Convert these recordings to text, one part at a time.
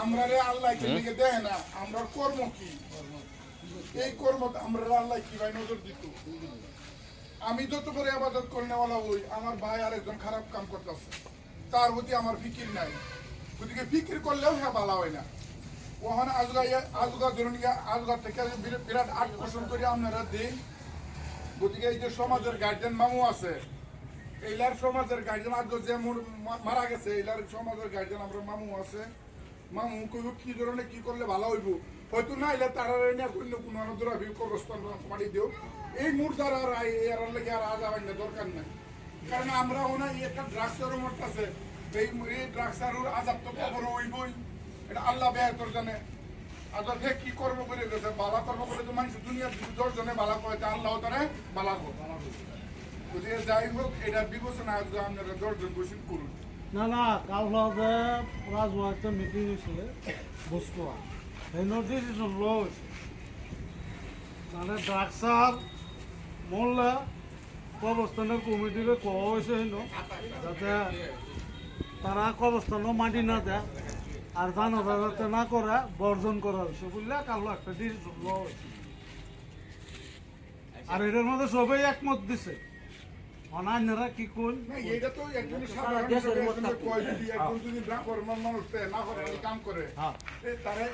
আমরা আল্লাহ দিকে দেয় না, আমরা কর্ম কি এই কর্ম আমরা আল্লাহ কি ভাই নজর দিত। আমি যত করে আবাদত করনেওয়ালা হই, আমার ভাই আরেকজন খারাপ কাম করতেছে, তার প্রতি আমার ফিকির নাই। গতিকে ফিকির করলেও হ্যাঁ ভালো হয় না। ওখানে আজগা ধরুন আজগা থেকে বিরাট আকর্ষণ করে আপনারা দিন। গতিকে এই যে সমাজের গার্জেন মামু আছে, এইলার সমাজের গার্জেন আজ যে মারা গেছে, এইলার সমাজের গার্জেন আমরা মামু আছে। মামু কইব কি ধরনের কি করলে ভালো হইব, হয়তো না এলে তারা অন্য কোনো আনন্দরা কবরস্থান মারি দিও। এই মুর্দার আর এর লাগে আর আজ আবার দরকার নাই। কারণ আমরা ওনা একটা ড্রাগসের মত আছে, এই ড্রাগসের আজাব তো কবর হইবই, এটা আল্লাহ বেহতর জানে। আজাব কি কর্ম করে গেছে, বালা কর্ম করে তো মানুষ দুনিয়ার 10 জনে বালা করে, আল্লাহ তারে বালা করে। যাই হোক, এটা বিবেচনা আজকে আপনারা 10 জন বসে করুন। না না, কাল হবে রাজু একটা মিটিং হয়েছিল বসকুয়া, এই ডিসিশন লো হয়েছে মানে ডাক্তার মোল্লা কবরস্থানের কমিটিকে কোয়া হয়েছে যাতে তারা কবরস্থানও মাটি না দেয় আর দানটা যাতে না করে বর্জন করা হয়েছে বুঝলে। কাল একটা ডিসিশন লো হয়েছে আর এটার মধ্যে সবাই একমত দিছে। অনান্যরা কি কোন এটা তো একজন সাধারণ হিসেবে একজন যদি মানুষ না করে কাম করে তারা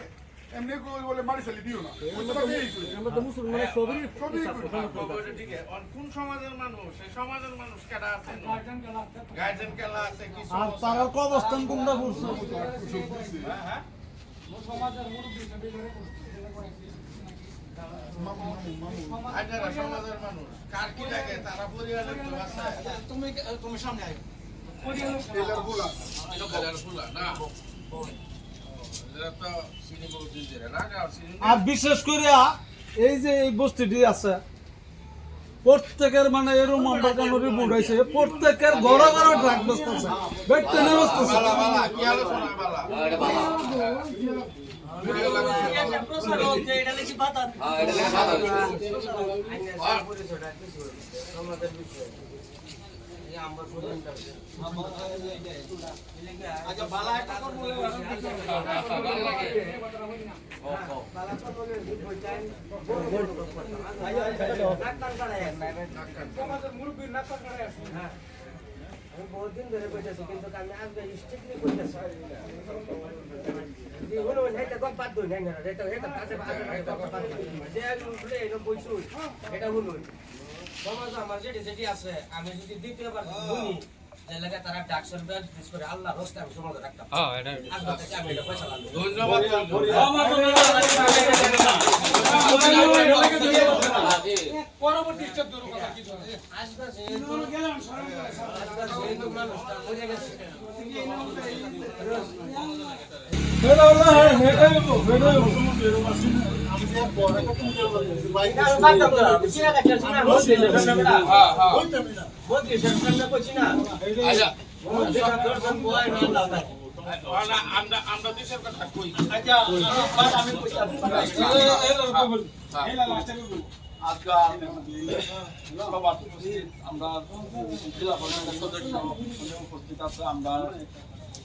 এমনি বলে মারি চালি দিও না। কোন সমাজের মানুষ, এই সমাজের মানুষ কেডা আছে, গার্জেন কেলা আছে, কি আর তারা অবস্থান কোনটা করছে সমাজের মানুষ কার কি লাগে, তারা পরিবারের লোক আছে। তুমি সামনে আয়, এলার বুলা না আর বিশেষ করে এই যে এই বস্তিটি আছে প্রত্যেকের মানে এরকম আমরা কেন রিপোর্ট হয়েছে, প্রত্যেকের ঘরে ঘরে ড্রাগ বসতেছে, বেডতে নিয়ে বসতেছে। বহুদিন ধরে বসেছি কিন্তু আমি আজকে স্ট্রিক্টলি করতেছি আমার যেটি আছে আমি যদি দ্বিতীয়বার শুনি যে লাগে তারা ডাক্তার বিশেষ করে আল্লাহ রস্তে আমি সমাজ রাখতাম। আমি এটা পয়সা পরবর্তী আমরা দেশের কথা কই। আমরা জেলা পরিষদের সদস্য উপস্থিত আছে, আমরা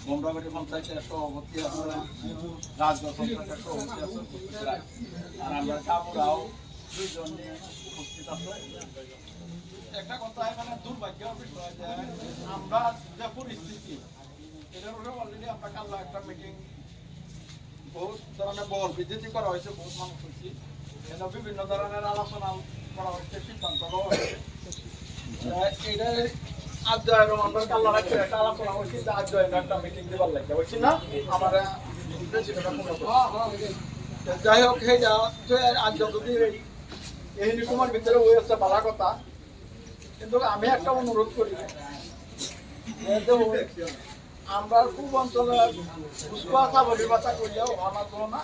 বমরাবাড়ি পঞ্চায়েতের সভাপতি আছে, রাজগঞ্জ পঞ্চায়েতের সভাপতি আছে আর আমরা সাপুরাও 2 জন উপস্থিত আছে। একটা কথা এখানে দুর্ভাগ্যের বিষয় যে আমরা যে পরিস্থিতি এটার উপরে অলরেডি আমরা কাল একটা মিটিং বহুত ধরনের বল বিদ্যুতি করা হয়েছে, বহুত মানুষ হয়েছি, বিভিন্ন ধরনের আলোচনা করা হচ্ছে, সিদ্ধান্ত নেওয়া হয়েছে। এটা আজ আমরা কাল একটা আলোচনা হয়েছি যে আজ একটা মিটিং দেবার লাগে হয়েছি না আমার যাই হোক সেইটা আজ যদি এই নিকুমার ভিতরে হয়েছে ভালো কথা, কিন্তু আমি একটা অনুরোধ করি আমরা খুব অঞ্চলে সাবলি বাচ্চা করিয়াও আমার না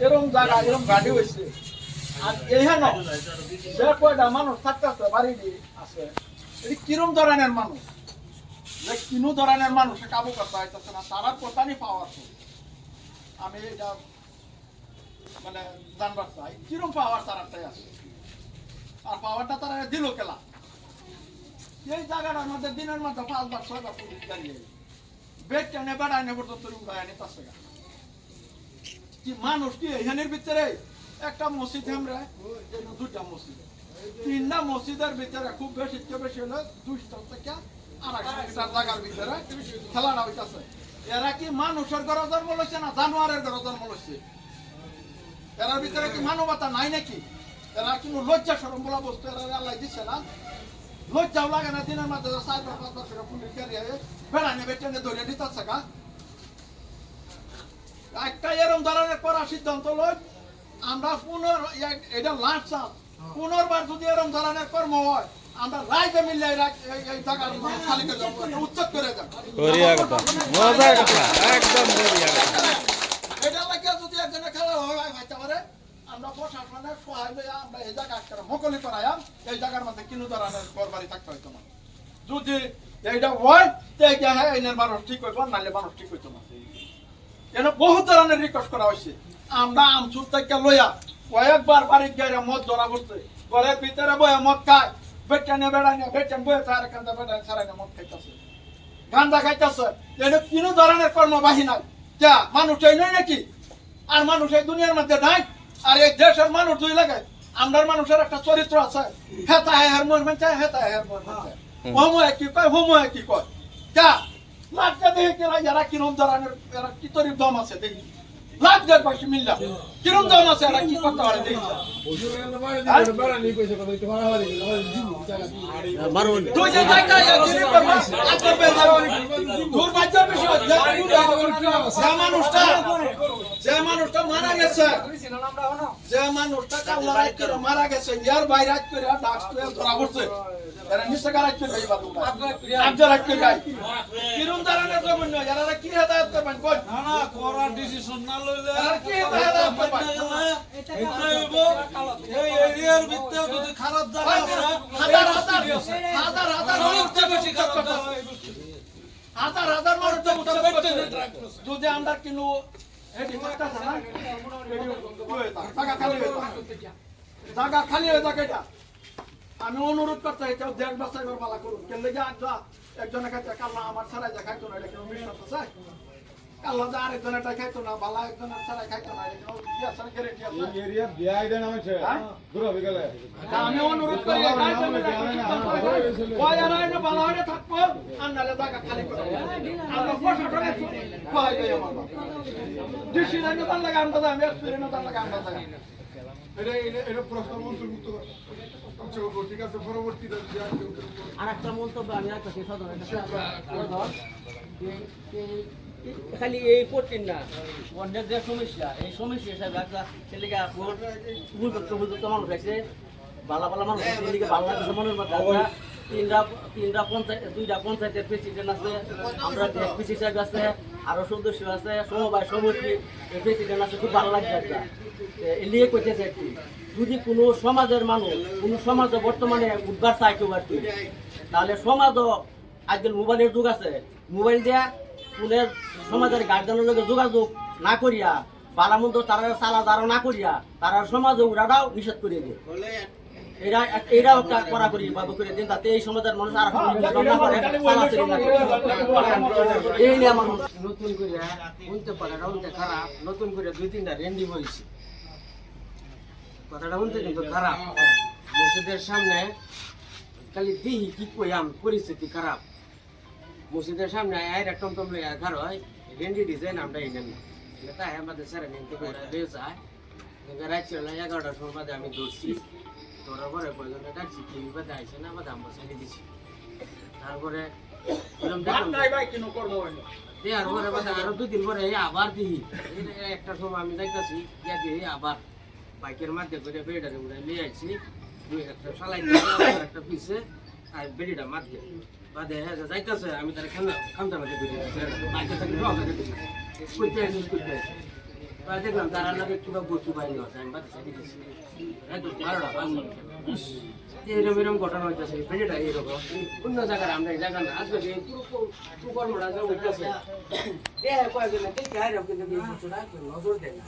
এরকম জায়গা এরকম গাড়ি হয়েছে আর এখানে যে কয়টা মানুষ থাকতেছে বাড়ি আছে কিরম ধরনের মানুষ, যে কিনো ধরনের মানুষে কাবু করতে হইতেছে না, তারা কোথানি পাওয়ার আমি এটা মানে জানবার চাই কিরম পাওয়ার তারাটাই আছে আর পাওয়ারটা তারা দিল কেলা। এই জায়গাটার মধ্যে দিনের মধ্যে 5 বার 6 বার পুলিশ দাঁড়িয়ে বেড টেনে বেড়ায় পর্যন্ত উড়ায় নিতে কি মানুষ কি এখানের ভিতরে একটা মসজিদ আমরা দুটা মসজিদ তিনটা মসজিদের ভিতরে খুব বেশি হলো 200 থেকে 250 মিটার জায়গার ভিতরে খেলাটা হইতাছে এরা কি মানুষের ঘরে জন্ম লইছে না জানোয়ারের ঘরে জন্ম লইছে এরার ভিতরে কি মানবতা নাই নাকি এরা কিন্তু লজ্জা শরম বলা বস্তু এরা আল্লাহ দিচ্ছে না লজ্জাও লাগে না দিনের মধ্যে 4-5 করে পুলিশ গাড়ি বেড়ানে বেটেনে ধরে দিতেছে গা একটা এরকম ধরনের করা সিদ্ধান্ত লই আমরা এটা লাস্ট চাপ পুনর্বার যদি এরকম ধরনের কর্ম হয় আমরা রাইজে মিলে এই জায়গার খালি করে যাবো উচ্ছেদ করে যাবো এটা লাগে যদি একজনে খেলা হইতে পারে আমরা প্রশাসনের সহায় লইয়া আমরা এই জায়গা একটা মোকলি করাইয়াম এই জায়গার মধ্যে কিনো ধরনের ঘরবাড়ি থাকতে হইতো না যদি এইটা হয় তো হ্যাঁ এনের মানুষ ঠিক হইব নাহলে মানুষ ঠিক হইতো না কেন বহু ধরনের রিকোয়েস্ট করা হয়েছে আমরা আমচুর থেকে লইয়া কয়েকবার বাড়ির গাড়ি মদ ধরা পড়ছে ঘরের ভিতরে বয়ে মদ খায় বেটানে বেড়ানে বেটান বয়ে তার কান্দা বেটানে সারাইনে মদ খাইতেছে গান্দা খাইতেছে এটা কোনো ধরনের কর্মবাহী নাই যা মানুষ এই নয় নাকি আর মানুষ এই দুনিয়ার মধ্যে নাই আর এই দেশের মানুষ দুই লাগে আমরার মানুষের একটা চরিত্র আছে হেতা হের মন মানছে হেতা হের মন মানছে হোমো কি কয় হোমো কি কয় যা লাগতে দেখে কেনা যারা কিরম ধরনের এরা কি তরিফ দম আছে দেখি লাগদের পাশে মিললাম কিরম দম আছে এরা কি করতে পারে দেখি তুই যে জায়গা দুর্ভাগ্যের বিষয় যে মানুষটা মারা গেছে যে মানুষটা কাল্লা রাত করে মারা গেছে ইয়ার বাইরে রাত করে ডাক্স করে ধরা পড়ছে এরা নিশ্চয় রাত করে এই বাবু আজকে রাত করে গায় কিরম ধরনের জমি নয় এরা কি হেদায়েত করবেন কোন না না করার ডিসিশন না লইলে এরা কি হেদায়েত করবেন এই এরিয়ার ভিতরে যদি খারাপ জায়গা হাজার মানুষ যদি আমরা কিনো জায়গা খালি হয়ে থাকে এটা আমি অনুরোধ করতে কেউ দেড় বছর পালা করুন কেন একজনের কাছে কাল্লা আমার ছাড়াই যা খাইতো না এটা কেন বিশ্বাস আছে কাল্লা যা আরেকজনের খাইতো না বালা একজনের ছাড়াই খাইতো না আমি অনুরোধ করি ভালো হয়ে থাকবো আর নাহলে জায়গা খালি করে আমরা প্রশাসনের লাগে আমরা আমি লাগে আমরা এটা প্রশ্ন অন্তর্ভুক্ত ঠিক আছে পরবর্তীতে আর একটা মন্তব্য আমি একটা খালি এই পড়তেন না অনেক যে সমস্যা এই সমস্যা হিসাবে একটা ছেলেকে বুঝতো মানুষ আছে ভালো ভালো মানুষ আছে এদিকে ভালো লাগছে মনের মধ্যে দুইটা পঞ্চায়েতের প্রেসিডেন্ট আছে আমরা পিসি সাহেব আছে আরো সদস্য আছে সমবায় সমিতির প্রেসিডেন্ট আছে খুব ভালো লাগছে একটা এলিয়ে করতেছে একটু যদি কোনো সমাজের মানুষ কোনো সমাজে বর্তমানে উদ্ধার চাই কেউ আর কি তাহলে সমাজও আজকাল মোবাইলের যুগ আছে মোবাইল দেয়া স্কুলের সমাজের গার্জেনের লগে যোগাযোগ না করিয়া বালামন্দ তারা চালা দাঁড়ো না করিয়া তারা সমাজে উড়াটাও নিষেধ করিয়ে দিয়ে এরাও একটা করা করি বাবু করে দিন তাতে এই সমাজের মানুষ আর এই নিয়ে মানুষ নতুন করে উনতে পারে উনতে খারাপ নতুন করে 2-3টা রেন্ডি বইছে কথাটা উনতে কিন্তু খারাপ মসজিদের সামনে খালি দিহি কি কইয়াম পরিস্থিতি খারাপ মসজিদের সামনে আয়ের একটা টমটম ঘর হয় রেন্ডি ডিজাইন আমরা এনেন না তাই আমাদের স্যার নিতে করে দিয়ে যায় রাত 11টার সময় বাদে আমি দৌড়ছি ধরার পরে কয়েকজনে ডাকছি কি বাদে আইসে না বাদে আমরা ছেড়ে দিছি তারপরে দেওয়ার পরে বাদে আরো 2 দিন পরে আবার দিই একটা সময় আমি দেখতেছি ইয়া দিয়ে আবার বাইকের মাধ্যমে করে বেড়ারে উড়ে নিয়ে আসছি একটা সালাই একটা পিছে আর বেড়িটা মাধ্যমে বাদে হ্যাঁ যাইতেছে আমি তার খামটা মাঝে ঘুরে বাইকে থাকি করতে দেখলাম তারা লাগে কিবা বস্তু বাইরে আছে আমি বাদ সাইডে দিছি একদম 12টা 5 মিনিট এরকম এরকম ঘটনা হইতেছে পেজেটা এরকম অন্য জায়গায় আমরা এই জায়গা না আজকে এই পুরো কর্মটা যা হইতেছে কয়েকজন দেখে আর কিন্তু এই কিছুটা নজর দেয় না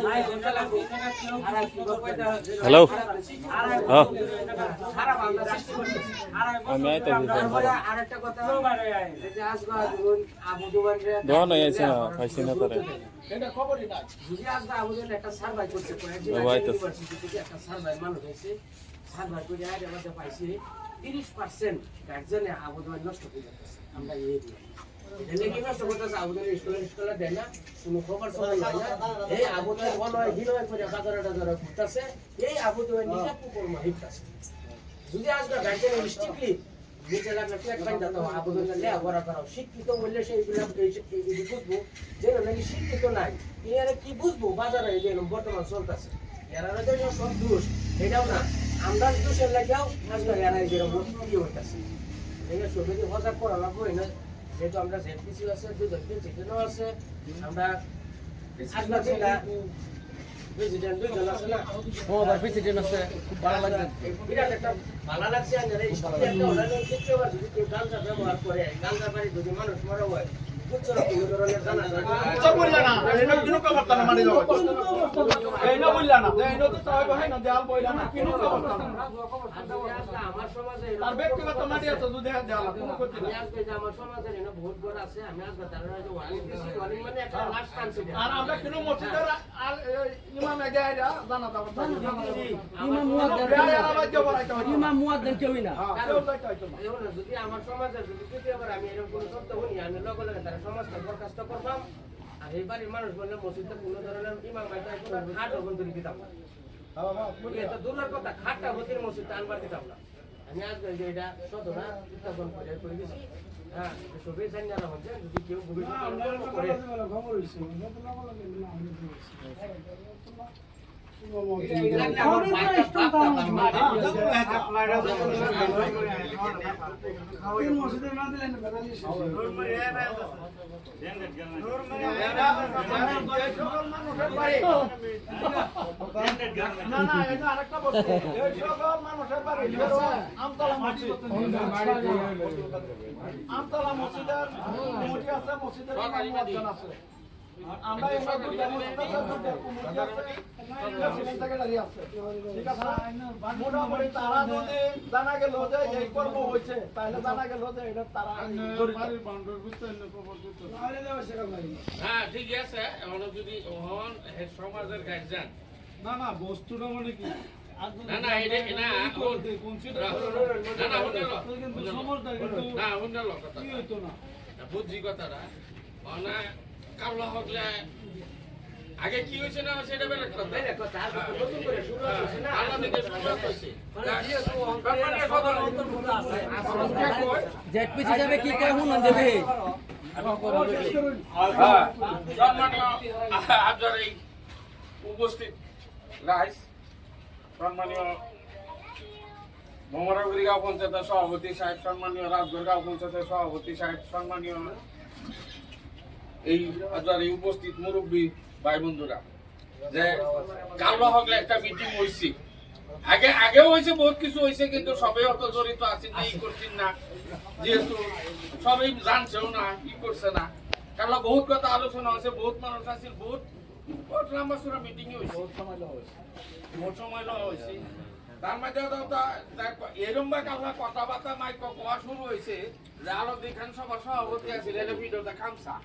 নাই ঘন্টা লাগবে আর কিবা কয়টা হ্যালো সারা বাংলা সৃষ্টি করতেছে আমি আইতে তারপরে আরেকটা কথা যে আজকে আবু দুবাইরে দোয়া নাই আছে না পাইছি না তারে এটা খবরই না যদি আজকে আবু দুবাইরে একটা সার্ভে করছে ইউনিভার্সিটি থেকে একটা সার্ভে মানুষ হয়েছে সার্ভে করে আগে আমাদের পাইছি 30% গার্জেনে আবু দুবাই নষ্ট করে যাচ্ছে আমরা এই এরিয়া এনে কি নষ্ট করতেছে আবু দুবাই স্কুলে দেয় না কোনো খবর সবাই হয় না এই আবু দুবাই বলো হিরোয় করে বাজারটা যারা ঘুরতেছে এই আবু দুবাই নিজে পুকুর মাহিতাছে যদি আজকে গার্জেনে স্ট্রিক্টলি নিচে লাগলে ফ্ল্যাট বাইন্দা তো আবু দুবাই লে বড় করাও শিক্ষিত বললে সেইগুলো বুঝবো যে নাকি শিক্ষিত নাই এরা কি বুঝবো বাজারে এই যে বর্তমান চলতেছে এরা যে সব দোষ এটাও না আমরা দোষের লাগেও আজকে এরা যেরকম কি হইতেছে এই সবাই হজার করা লাগবো না যেহেতু আমরা জেপিসি আছে দুজন প্রিন্সিপালও আছে আমরা আজকে যেটা প্রেসিডেন্ট দুইজন আছে না ও ভাই প্রেসিডেন্ট আছে খুব ভালো লাগছে বিরাট একটা ভালো লাগছে আর এই স্টুডেন্টটা ওনাদের দ্বিতীয়বার যদি কেউ গাঞ্জা ব্যবহার করে গাঞ্জা বাড়ি যদি মানুষ মরা হয় উচ্চরা কোনো ধরনের জানা যায় আচ্ছা বললা না এটা কিনো কবর না মানে যাও এই না বললা না এই না তো তাই হয় না দেয়াল বইলা না কিনো কবর না আমার সমাজে তার ব্যক্তিগত মাটি আছে যদি দেয়াল কোনো করতে আমি আজকে যে আমার সমাজের এনে বহুত বড় আছে আমি আজকে তার যে ওয়ালিং দিছি ওয়ালিং মানে একটা লাস্ট কনসিডার আর আমরা কিনো মসজিদের ইমাম আগে আইরা জানা দাও ইমাম ইমাম মুয়াজ্জিন কেউই না যদি আমার সমাজে যদি তৃতীয়বার আমি এরকম কোনো শব্দ শুনি আমি লগে লগে তার সমাজকে বরখাস্ত করবাম আর এই বাড়ির মানুষ বললে মসজিদে কোনো ধরনের ইমাম ভাই খাট ওখান থেকে দিতাম এটা দূরের কথা খাটটা হতির মসজিদে আনবার দিতাম না আমি আজকে যে এটা সদরা উত্থাপন করে দিছি হ্যাঁ সবাই জানা হচ্ছে যদি কেউ ভবিষ্যতে করে খবর হইছে আমতলা মসজিদের কমিটি আছে মসজিদের ইমাম আছে আমরা এসব ঠিক আছে মোটামুটি তারা যদি জানা গেল যে এই কর্ম হয়েছে তাহলে জানা গেল যে এটা তারা হ্যাঁ ঠিক আছে এখন যদি সমাজের গার্জিয়ান না না বস্তুটা মানে কি না না এটা না বুঝছি কথাটা মানে কামলা হকলে আগে কি হয়েছে না সেটা বেলেগ কথা নতুন করে শুরু হচ্ছে না আল্লাহ থেকে শুরুয়াত হয়েছে জেটপিসি যাবে কি কয় হুন দেবে সম্মানীয় আপনার এই উপস্থিত রাইস সম্মানীয় মোহাম্মদপুর গাঁও পঞ্চায়েতের সভাপতি সাহেব, সম্মানীয় রাজগড় গাঁও পঞ্চায়েতের সভাপতি সাহেব, সম্মানীয় এই আপনার এই উপস্থিত মুরব্বী ভাই বন্ধুরা, যে কালো হকলে একটা মিটিং হয়েছে, আগেও হয়েছে, বহুত কিছু হয়েছে, কিন্তু সবাই অত জড়িত আছেন না, ই করছেন না, যেহেতু সবাই জানছেও না, ই করছে না, কারণ বহুত কথা আলোচনা হয়েছে, বহুত মানুষ আছে, বহুত লম্বা চূড়া মিটিং হয়েছে, বহুত সময় লওয়া হয়েছে। তার মধ্যে এরম বা কালা কথাবার্তা মাইক কোয়া শুরু হয়েছে যে আলমদি খান সবার সভাপতি আছিল, এটা ভিডিওটা খামসা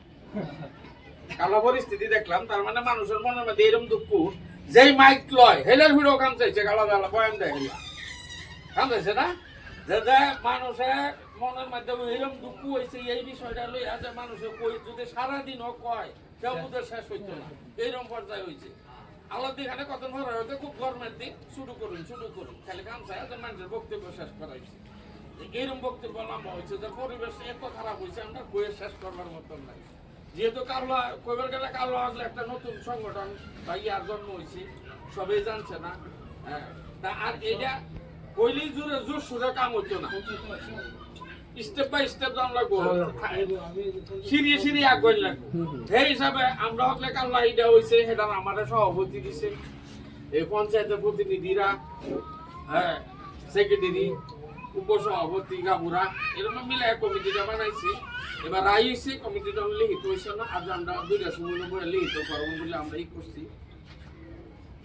কালো পরিস্থিতি দেখলাম। তার মানে মানুষের মনের মধ্যে এরম দুঃখ, যেই মাইক লয় হেলের ভিডিও খামচাইছে, কালো বেলা বয়ান দেয় খামচাইছে না, যে মানুষের মনের মধ্যে এরম দুঃখ হয়েছে এই বিষয়টা লইয়া, যে মানুষের কই যদি সারাদিনও কয় কেউ বুঝে শেষ হইতো না, এইরকম পর্যায়ে হয়েছে। আলাদা এখানে কত ভরা হইতে খুব গরমের দিক, শুরু করুন খালি খামচায় মানুষের বক্তব্য শেষ করা হয়েছে। এইরকম বক্তব্য লম্বা হয়েছে যে পরিবেশ এত খারাপ হয়েছে, আমরা কয়ে শেষ করবার মতন নাই। যেহেতু কারলা কইবার গেলে কারলা আসলে একটা নতুন সংগঠন বা ইয়ার জন্ম হয়েছে, সবাই জানছে না, তা আর এটা কইলেই জোরে জোর সুরে কাম হইতো না, স্টেপ বাই স্টেপ জান লাগবো সিঁড়ি সিঁড়ি আগুন লাগবো সেই হিসাবে আমরা হলে কাল্লা ইডা হয়েছে সেটা আমাদের সভাপতি দিছে এই পঞ্চায়েতের প্রতিনিধিরা হ্যাঁ সেক্রেটারি উপসভাপতি গাবুরা এরকম মিলে কমিটিটা বানাইছি এবার রায় হয়েছে কমিটিটা লিখিত হয়েছে না আজ আমরা 2টার সময় পরে লিখিত করবো বলে আমরা ই করছি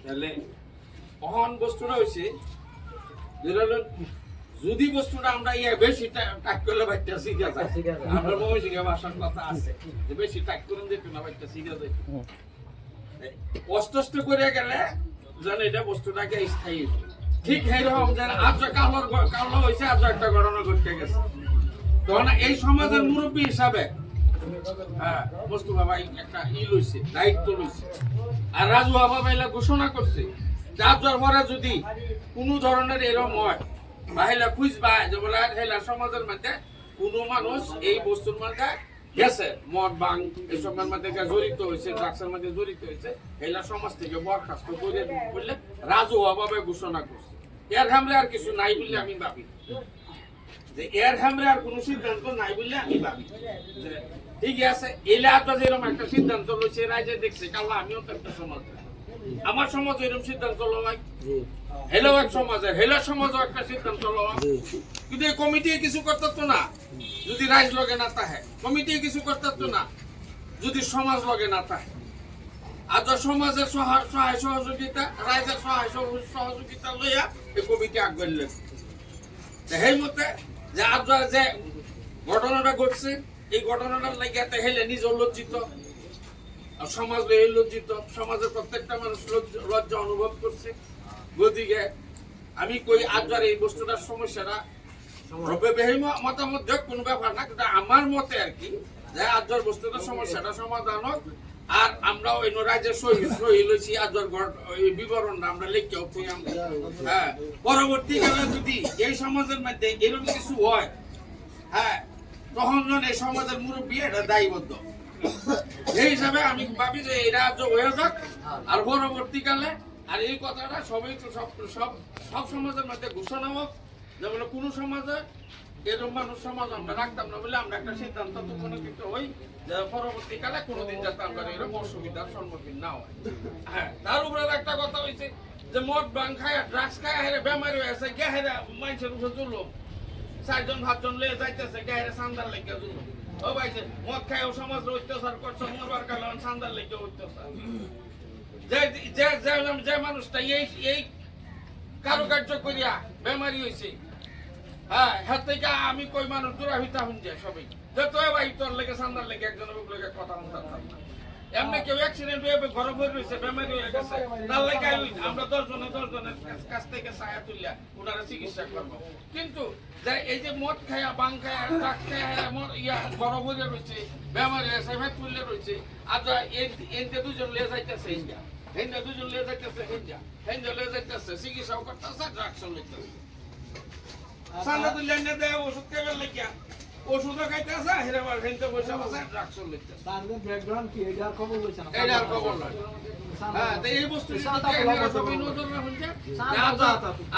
তাহলে অহন বস্তুটা হয়েছে যদি বস্তুটা আমরা বেশি টাক করলে বাচ্চা শিখে যায় আমরা মহিষিকা ভাষার কথা আছে যে বেশি টাক করুন যেত না বাচ্চা শিখে যায় কষ্ট করে গেলে যেন এটা বস্তুটাকে স্থায়ী ঠিক এইরকম যেন আজ কালো হয়েছে আজ একটা ঘটনা ঘটতে গেছে তখন এই সমাজের মুরব্বী হিসাবে হ্যাঁ বস্তু বাবা একটা লইছে দায়িত্ব লইছে আর রাজু বাবা বাইলা ঘোষণা করছে যার পরে যদি কোনো ধরনের এরকম হয় বাহিলা খুঁজবা যে বলে হেলা সমাজের মধ্যে কোনো মানুষ এই বস্তুর মধ্যে গেছে মদ বাং এসবের মধ্যে জড়িত হয়েছে ড্রাগসের মধ্যে জড়িত হয়েছে হেলা সমাজ থেকে বরখাস্ত করে বললে রাজু বাবা ঘোষণা করছে এর হামলে আর কিছু নাই বলে আমি ভাবি যে এর হামলে আর কোনো সিদ্ধান্ত নাই বলে আমি ভাবি ঠিক আছে এলে আপনার যেরকম একটা সিদ্ধান্ত রয়েছে রাজ্যে দেখছে কাল্লা আমিও তো একটা সমাজ আমার সমাজ এরকম সিদ্ধান্ত লওয়াই হেলো এক সমাজে হেলো সমাজও একটা সিদ্ধান্ত লওয়া কিন্তু এই কমিটি কিছু করতে না যদি রাইজ লগে না থাকে কমিটি কিছু করতে না যদি সমাজ লগে না থাকে আজ সমাজের সহায় সহযোগিতা রাইজের সহায় সহযোগিতা লইয়া এই কমিটি আগবাড়লেন সেই মতে যে আজ যে ঘটনাটা ঘটছে এই ঘটনাটার লাগিয়ে হেলে নিজে লজ্জিত সমাজ লজ্জিত সমাজের প্রত্যেকটা মানুষ লজ্জা অনুভব করছে গতিকে আমি কই আজ এই বস্তুটার সমস্যাটা মতামত কোনো ব্যাপার না কিন্তু আমার মতে আর কি যে আজ বস্তুটার সমস্যাটা সমাধান হোক আর আমরা ওই রাজ্যের সহি লইছি আজ বিবরণটা আমরা লিখে হ্যাঁ পরবর্তীকালে যদি এই সমাজের মধ্যে এরকম কিছু হয় হ্যাঁ তখন এই সমাজের মুরব্বী এটা দায়বদ্ধ এই হিসাবে আমি ভাবি যে এটা হয়ে যাক আর পরবর্তীকালে আর এই কথাটা সবাই সব সমাজের মধ্যে ঘোষণা হোক যে বলে কোনো সমাজে এরকম মানুষ সমাজ আমরা রাখতাম না বলে আমরা একটা সিদ্ধান্ত উপনীত হই যে পরবর্তীকালে কোনোদিন যাতে আমরা এরকম অসুবিধার সম্মুখীন না হয় হ্যাঁ তার উপরে একটা কথা হয়েছে যে মদ বাং খায় ড্রাগস খায় হেরে বেমারি হয়েছে গে হেরে মানুষের উপরে জুলুম 4-5 লয়ে যাইতেছে গে হেরে সান্দার লেগে জুলুম ও ভাইছে মদ খায় সমাজ অত্যাচার করছে মরবার কারণে সান্দার লেগে অত্যাচার যে মানুষটা এই কারুকার্য করিয়া বেমারি হয়েছে হ্যাঁ হাত থেকে আমি কই মানুষ দূরাভিতা হুন যায় সবাই যে তো ভাই তোর লেগে সান্দার লেগে একজনের লোকের কথা শুনতাম না এমনি কেউ অ্যাক্সিডেন্ট হয়ে ঘরে ভরে রয়েছে বেমারি হয়ে গেছে তার লেগে আমরা 10 জনের কাছ থেকে ছায়া তুলিয়া ওনারা চিকিৎসা করবো কিন্তু এই যে মদ খায়া বাং খায়া ট্রাক খায়া ঘরে ভরে রয়েছে বেমারি হয়েছে ভেদ তুললে রয়েছে আর এনতে 2 জন লিয়ে যাইতেছে ইন্ডিয়া হেন্দা 2 জন লিয়ে যাইতেছে হেন্দা লিয়ে যাইতেছে চিকিৎসাও করতেছে ড্রাগসও লইতেছে সান্দা তুললে না দেয় ওষুধ খাইবার লাগিয়া ওষুধও খাইতেছে হেরাবার হেন্দা পয়সা বসে ড্রাগসও লইতেছে তাদের ব্যাকগ্রাউন্ড কি এটার খবর লইছে না এটার খবর নয় হ্যাঁ তো এই বস্তু সবাই নজর রাখুন যে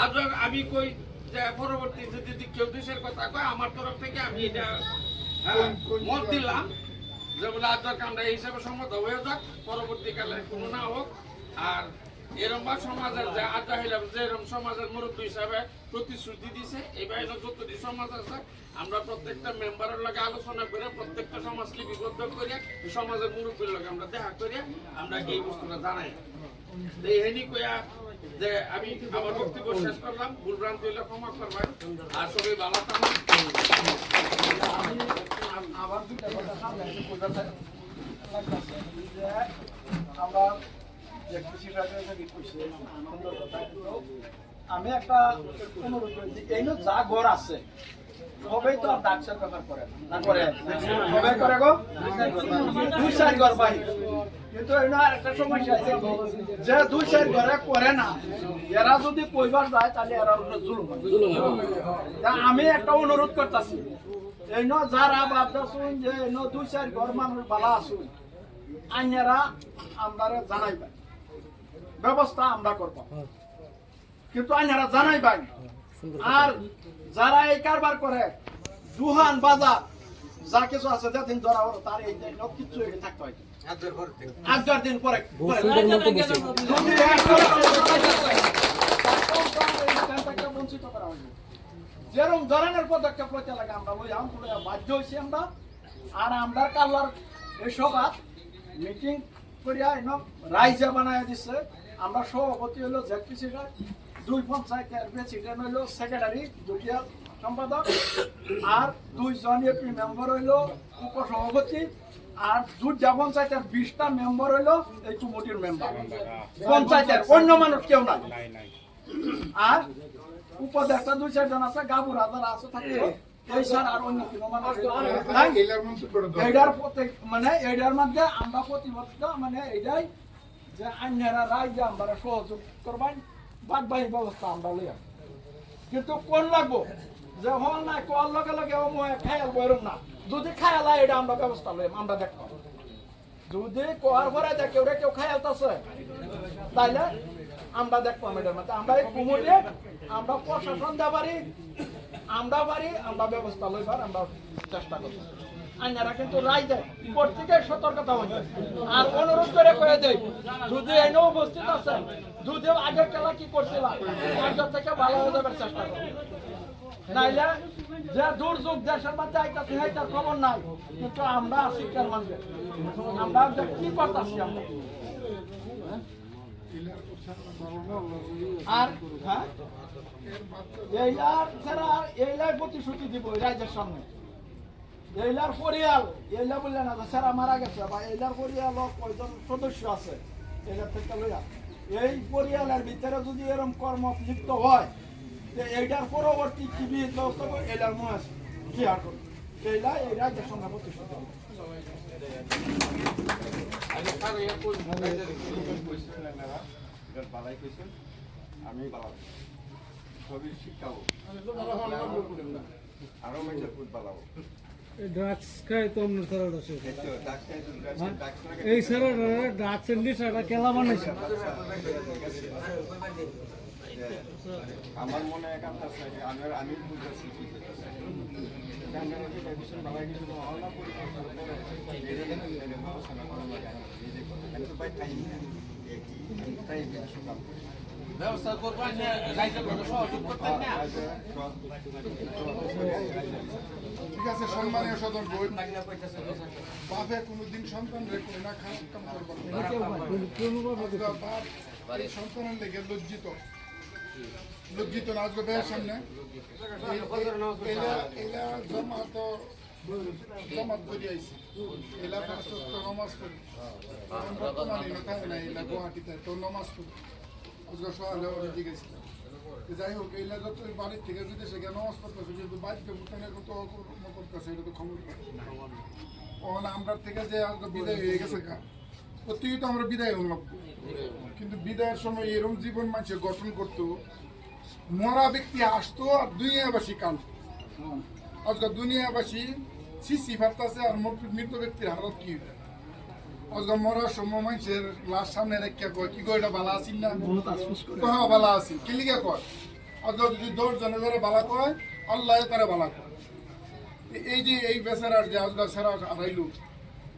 আজ আমি কই যে পরবর্তী যদি কেউ দেশের কথা কয় আমার তরফ থেকে আমি এটা মত দিলাম যে বলে আজ আমরা এই হিসাবে সম্মত হয়ে যাক পরবর্তীকালে কোনো না হোক আর এরকম সমাজের যে আজ হইলাম যে এরকম সমাজের মুরব্বী হিসাবে প্রতিশ্রুতি দিছে এই বাইরে যতটি সমাজ আছে আমরা প্রত্যেকটা মেম্বারের লগে আলোচনা করে প্রত্যেকটা সমাজ লিপিবদ্ধ করে সমাজের মুরব্বীর লগে আমরা দেখা করে আমরা এই বস্তুটা জানাই এই হেনি কইয়া যে আমি আমার বক্তব্য শেষ করলাম ভুলভ্রান্তি হইলে ক্ষমা করবেন আর সবাই ভালো থাকুন আবার দুটা কথা সামনে এসে কইতে আমরা যে কৃষি রাজনীতি কইছে সুন্দর কথা আমি একটা অনুরোধ করি এই যা ঘর আছে সবাই তো আর ডাক্তার ব্যাপার করে না করে সবাই করে গো 2-4 ঘর ভাই কিন্তু এনা একটা সমস্যা আছে যে 2-4 ঘরে করে না এরা যদি কইবার যায় তাহলে এরা উপরে জুলুম তা আমি একটা অনুরোধ করতেছি এইনো যারা ভাবতেছুন যে এইনো 2-4 ঘর মানুষ ভালো আসুন আইনারা আমরা জানাইবেন ব্যবস্থা আমরা করব কিন্তু আইনারা জানাইবেন আর যারা এই কারবার করে দুহান বাজার যা কিছু আছে যেদিন ধরা হলো তার এই দিন কিছু এটি থাকতে হয় 8-10 দিন পরে বঞ্চিত করা হয়নি যেরকম ধরনের পদক্ষেপ হইতে লাগে আমরা ওই বাধ্য হয়েছি আমরা আর আমরা কালার এই সভা মিটিং করিয়া রাইজা বানায় দিচ্ছে আমরা সভাপতি হলো জেডপিসি 2 পঞ্চায়েতের প্রেসিডেন্ট হইলো সেক্রেটারি দুটিয়া সম্পাদক আর 2 জন এপি মেম্বার হইলো উপসভাপতি আর 2টা পঞ্চায়েতের 20টা মেম্বার হইলো এই কমিটির মেম্বার পঞ্চায়েতের অন্য মানুষ কেউ নাই আর উপদেষ্টা 2-4 জন আছে গাবু রাজারা আছে থাকে এই স্যার আর অন্য কোনো মানুষ এইটার প্রত্যেক মানে এইটার মধ্যে আমরা প্রতিবদ্ধ মানে এইটাই যে আইনারা রাইজে আমরা সহযোগ করবেন বাদবাহী ব্যবস্থা আমরা লইয়া কিন্তু কোন লাগবো যে হল না কোয়ার লগে লগে খায়াল বইরম না যদি খায়াল হয় এটা আমরা ব্যবস্থা লইম আমরা দেখব যদি কোয়ার পরে দেখে ওরা কেউ খায়ালতেছে তাইলে আমরা দেখবো এটার মধ্যে আমরা এই কুমুরে আমরা প্রশাসন দেবারি আমরা ব্যবস্থা লইবার আমরা চেষ্টা করব আইনারা কিন্তু রায় দেয় প্রত্যেকের সতর্কতা হইতে আর অনুরোধ করে কয়ে দেয় যদি এনে উপস্থিত আছেন যদি আগের খেলা কি করছিলাম আগের থেকে ভালো হয়ে যাবার চেষ্টা করব নাইলে যে দুর্যোগ দেশের মধ্যে আইতাছে সেইটার খবর নাই কিন্তু আমরা শিক্ষার মানুষ আমরা কি করতেছি আমরা আর হ্যাঁ এইলার প্রতিশ্রুতি দিব রাজ্যের সামনে এইলার পরিয়াল এইলা বললেন না স্যারা মারা গেছে বা এইলার পরিয়াল কয়জন সদস্য আছে এইলার থেকে লইয়া এই পরিয়ালের ভিতরে যদি এরকম কর্ম লিপ্ত হয় এইটার পরবর্তী কি ব্যবস্থা এইলার মনে আছে কি আর করবে এইলা এই রাজ্যের সামনে প্রতিশ্রুতি আমি সবই শিক্ষাবো আরো মেয়েদের ফুট বালাবো ড্রাগস খায় তো অন্য স্যারটা সে এই স্যারটা ড্রাগসের নেশাটা কেলা বানাইছে আমার মনে একান্ত আছে আমি বুঝতেছি ব্যবস্থা করবেন রাইজের মধ্যে সহযোগ করতেন না ঠিক আছে সম্মানীয় সদন বই বাপে কোনোদিন সন্তান রেখে না খারাপ কাম করবার না। বাপ এই সন্তানের লেগে লজ্জিত না আজকে ভাইয়ের সামনে এলা জমাত করে আইসি এলা নমাজ করি বর্তমানে থাকে না এলা গুয়াহাটিতে তো নমাজ করি আজকে সকালে ওদিকে গেছিলাম যাই হোক এইলা যত বাড়ির থেকে যদি সেখানে নমাজ করতেছে কিন্তু বাড়িতে ভুটানে কত করতেছে এটা তো খবর ওখানে আমরা থেকে যে আজকে বিদায় হয়ে গেছে প্রত্যেকে তো আমরা বিদায় হলাম কিন্তু বিদায়ের সময় এরকম জীবন মানুষের গঠন করতো মরা ব্যক্তি আসতো আর দুনিয়াবাসী কাঁদতো আজকে দুনিয়াবাসী সিসি ফারতাছে আর মৃত ব্যক্তির হালত কি আজকে মরার সময় মানুষের লাশ সামনে রেখে কয় কি কয় এটা বালা আসিল না হ্যাঁ বালা আসিল কি লিখে কয় আজকে যদি 10 জনে ধরে বালা কয় আল্লাহ তারা বালা কয় এই যে এই বেচারার যে আজকে সেরা হারাইল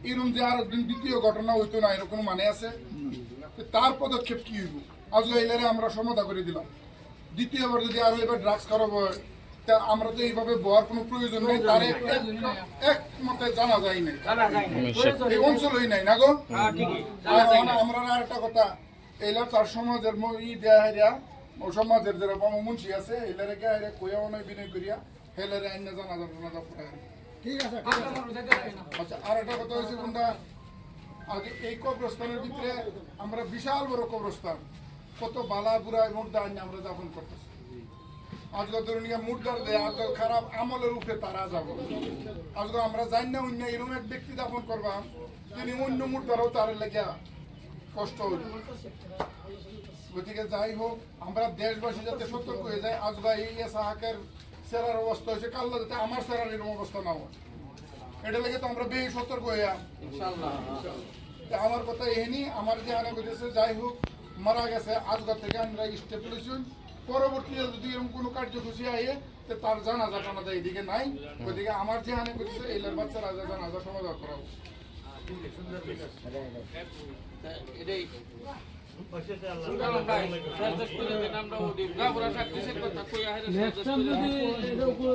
এরকম যে আর দ্বিতীয় ঘটনা হইতো না এরকম মানে আছে তার পদক্ষেপ কি হইব আজকে এইলারে আমরা সমতা করে দিলাম দ্বিতীয়বার যদি আরো এবার ড্রাগস খারাপ হয় তা আমরা তো এইভাবে বলার কোনো প্রয়োজন নেই তার এক মতে জানা যায় নাই এই অঞ্চলই নাই না গো আমরা আর একটা কথা এইলা তার সমাজের ই দেয়া হাইরা ও সমাজের যারা মুন্সি আছে এইলারে কে হাইরা কইয়াও নাই বিনয় করিয়া হেলারে আইনা জানা পড়ায় ঠিক আছে আচ্ছা আর একটা কথা হয়েছে কোনটা আগে এই কবরস্থানের ভিতরে আমরা বিশাল বড় কবরস্থান কত বালা বুড়া মুর্দা আইনা আমরা দাফন করতেছি আজকে ধরুন মুর্দার দেয় আজকে খারাপ আমলের উপরে তারা যাব আজকে আমরা জানি না অন্য এরকম এক ব্যক্তি দাফন করবা তিনি অন্য মুর্দারও তার লেগে কষ্ট হইল গতিকে যাই হোক আমরা দেশবাসী যাতে সতর্ক হয়ে যায় আজকে এই সাহাকের সেরার অবস্থা হয়েছে কাল্লা যাতে আমার সেরার এরকম অবস্থা না হয় এটা লেগে তো আমরা বেশি সতর্ক হয়ে আমার কথা এহেনি আমার যে আনা করতেছে যাই হোক মারা গেছে আজকের থেকে আমরা স্টেপ লইছুন পরবর্তীতে যদি এরকম কোনো কার্যসূচি আয়ে তো তার জানাজা টানাজা এইদিকে নাই, ওইদিকে আমার যে হানি করছে এইলার বাচ্চারা জানাজা সমাধান করা হোক। এটাই ভাই সাজেস্ট করে দেন, আমরা ওই গাবরা সাকসেসের কথা কই আহের নেক্সট টাইম যদি এটা উপরে